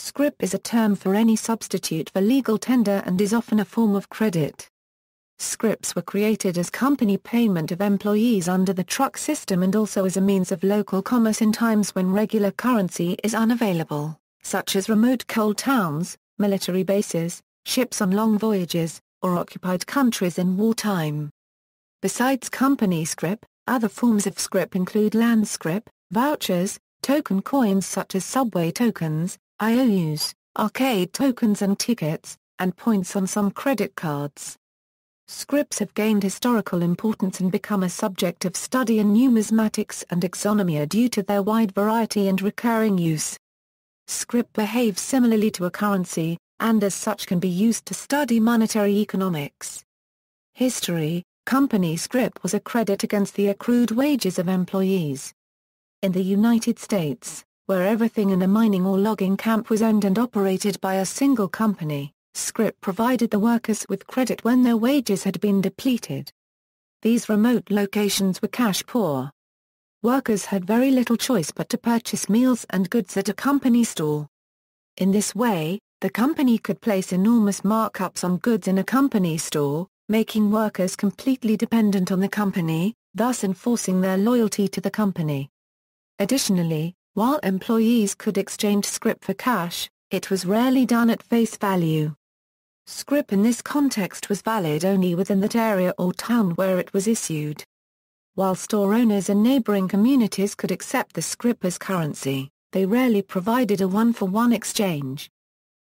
Scrip is a term for any substitute for legal tender and is often a form of credit. Scrips were created as company payment of employees under the truck system and also as a means of local commerce in times when regular currency is unavailable, such as remote coal towns, military bases, ships on long voyages, or occupied countries in wartime. Besides company scrip, other forms of scrip include land scrip, vouchers, token coins such as subway tokens, IOUs, arcade tokens and tickets, and points on some credit cards. Scrips have gained historical importance and become a subject of study in numismatics and exonumia due to their wide variety and recurring use. Scrip behaves similarly to a currency, and as such can be used to study monetary economics. History: company scrip was a credit against the accrued wages of employees. In the United States, where everything in a mining or logging camp was owned and operated by a single company, Scrip provided the workers with credit when their wages had been depleted. These remote locations were cash poor. Workers had very little choice but to purchase meals and goods at a company store. In this way, the company could place enormous markups on goods in a company store, making workers completely dependent on the company, thus enforcing their loyalty to the company. Additionally, while employees could exchange scrip for cash, it was rarely done at face value. Scrip in this context was valid only within that area or town where it was issued. While store owners in neighboring communities could accept the scrip as currency, they rarely provided a one-for-one exchange.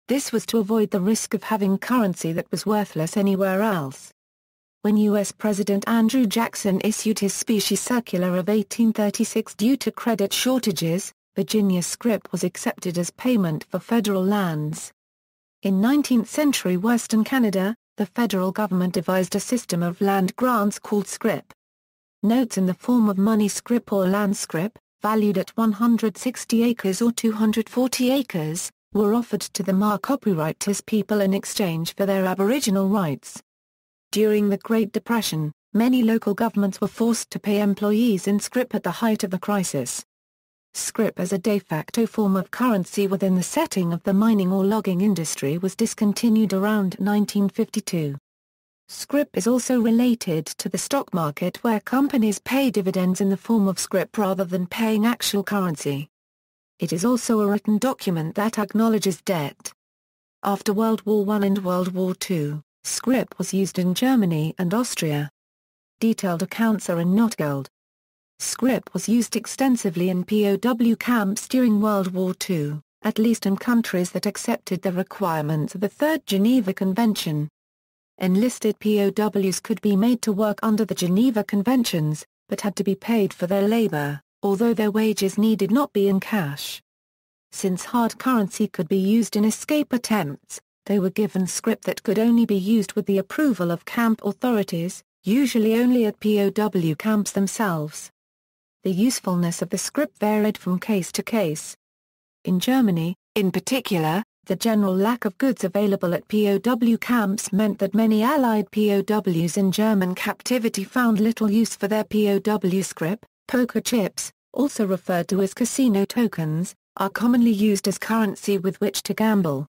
This was to avoid the risk of having currency that was worthless anywhere else. When U.S. President Andrew Jackson issued his Specie Circular of 1836 due to credit shortages, Virginia scrip was accepted as payment for federal lands. In 19th-century Western Canada, the federal government devised a system of land grants called scrip. Notes in the form of money scrip or land scrip, valued at 160 acres or 240 acres, were offered to the copyrighters people in exchange for their Aboriginal rights. During the Great Depression, many local governments were forced to pay employees in scrip at the height of the crisis. Scrip as a de facto form of currency within the setting of the mining or logging industry was discontinued around 1952. Scrip is also related to the stock market where companies pay dividends in the form of scrip rather than paying actual currency. It is also a written document that acknowledges debt. After World War I and World War II, scrip was used in Germany and Austria. Detailed accounts are in Notgeld. Scrip was used extensively in POW camps during World War II, at least in countries that accepted the requirements of the Third Geneva Convention. Enlisted POWs could be made to work under the Geneva Conventions, but had to be paid for their labor, although their wages needed not be in cash. Since hard currency could be used in escape attempts, they were given scrip that could only be used with the approval of camp authorities, usually only at POW camps themselves. The usefulness of the scrip varied from case to case. In Germany, in particular, the general lack of goods available at POW camps meant that many Allied POWs in German captivity found little use for their POW scrip. Poker chips, also referred to as casino tokens, are commonly used as currency with which to gamble.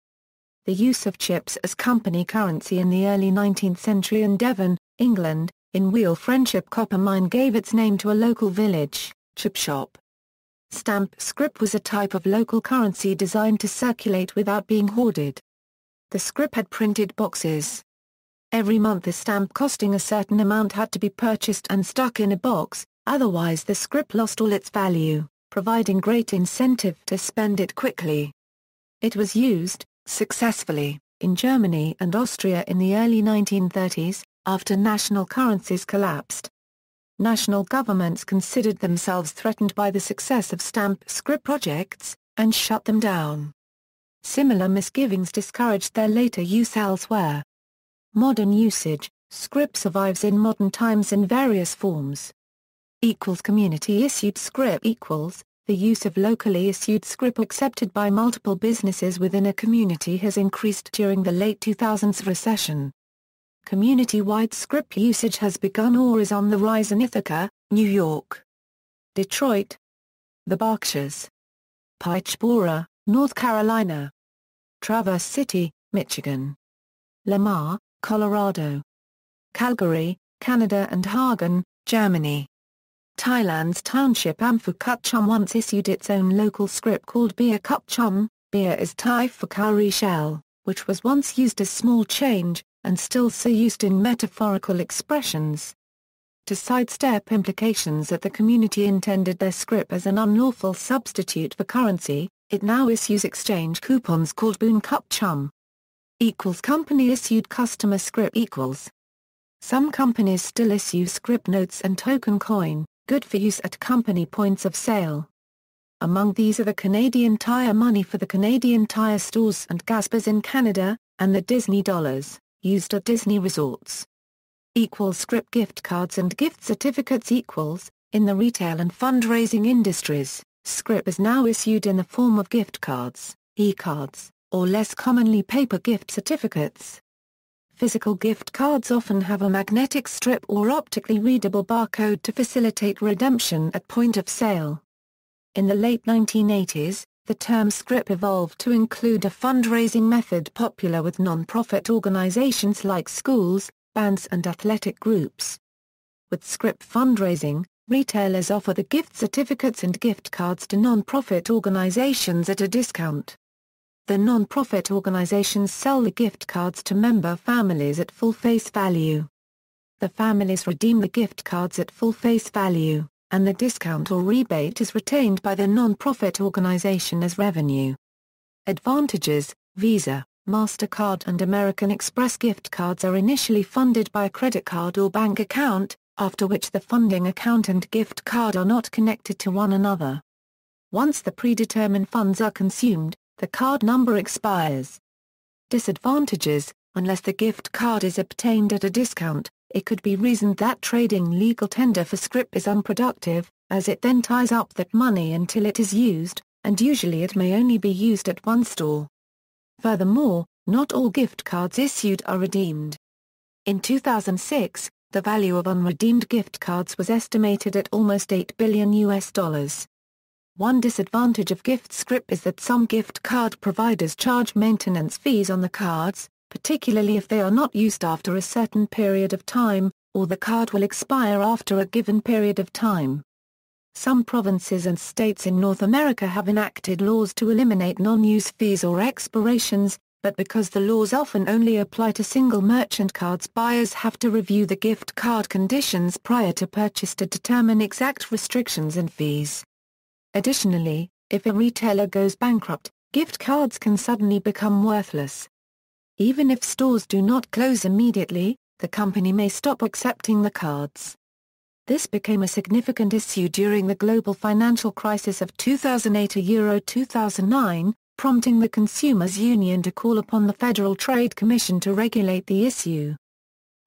The use of chips as company currency in the early 19th century in Devon, England, in Wheal Friendship copper mine gave its name to a local village, chip shop. Stamp scrip was a type of local currency designed to circulate without being hoarded. The scrip had printed boxes. Every month a stamp costing a certain amount had to be purchased and stuck in a box, otherwise the scrip lost all its value, providing great incentive to spend it quickly. It was used, successfully, in Germany and Austria in the early 1930s, after national currencies collapsed. National governments considered themselves threatened by the success of stamp scrip projects, and shut them down. Similar misgivings discouraged their later use elsewhere. Modern usage: scrip survives in modern times in various forms. Community-issued scrip equals, the use of locally issued scrip accepted by multiple businesses within a community has increased during the late 2000s recession. Community-wide scrip usage has begun or is on the rise in Ithaca, New York. Detroit. The Berkshires. Pittsboro, North Carolina. Traverse City, Michigan. Lamar, Colorado. Calgary, Canada and Hagen, Germany. Thailand's township Amphoe Cup Chum once issued its own local scrip called Beer Cup Chum. Beer is Thai for cowrie shell, which was once used as small change, and still so used in metaphorical expressions. To sidestep implications that the community intended their scrip as an unlawful substitute for currency, it now issues exchange coupons called Boon Cup Chum. Company-issued customer scrip equals. Some companies still issue scrip notes and token coin, good for use at company points of sale. Among these are the Canadian Tire money for the Canadian Tire stores and Gaspers in Canada, and the Disney dollars, used at Disney resorts. Scrip gift cards and gift certificates equals. In the retail and fundraising industries, scrip is now issued in the form of gift cards, e-cards, or less commonly paper gift certificates. Physical gift cards often have a magnetic strip or optically readable barcode to facilitate redemption at point of sale. In the late 1980s, the term scrip evolved to include a fundraising method popular with non-profit organizations like schools, bands and athletic groups. With scrip fundraising, retailers offer the gift certificates and gift cards to non-profit organizations at a discount. The non-profit organizations sell the gift cards to member families at full face value. The families redeem the gift cards at full face value, and the discount or rebate is retained by the non-profit organization as revenue. Advantages: Visa, MasterCard and American Express gift cards are initially funded by a credit card or bank account, after which the funding account and gift card are not connected to one another. Once the predetermined funds are consumed, the card number expires. Disadvantages: unless the gift card is obtained at a discount, it could be reasoned that trading legal tender for scrip is unproductive, as it then ties up that money until it is used, and usually it may only be used at one store. Furthermore, not all gift cards issued are redeemed. In 2006, the value of unredeemed gift cards was estimated at almost $8 billion. One disadvantage of gift scrip is that some gift card providers charge maintenance fees on the cards, particularly if they are not used after a certain period of time, or the card will expire after a given period of time. Some provinces and states in North America have enacted laws to eliminate non-use fees or expirations, but because the laws often only apply to single merchant cards, buyers have to review the gift card conditions prior to purchase to determine exact restrictions and fees. Additionally, if a retailer goes bankrupt, gift cards can suddenly become worthless. Even if stores do not close immediately, the company may stop accepting the cards. This became a significant issue during the global financial crisis of 2008–2009, prompting the Consumers Union to call upon the Federal Trade Commission to regulate the issue.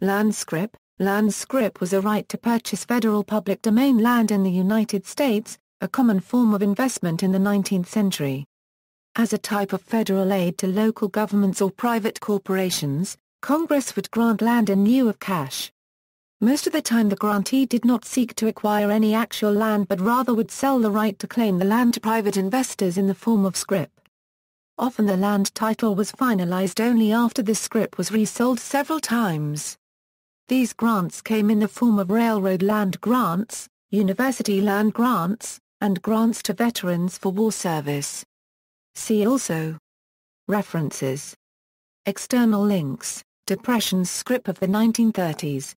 Land scrip. Land scrip was a right to purchase federal public domain land in the United States, a common form of investment in the 19th century. As a type of federal aid to local governments or private corporations, Congress would grant land in lieu of cash. Most of the time the grantee did not seek to acquire any actual land but rather would sell the right to claim the land to private investors in the form of scrip. Often the land title was finalized only after the scrip was resold several times. These grants came in the form of railroad land grants, university land grants, and grants to veterans for war service. See also. References. External links: Depression's Scrip of the 1930s.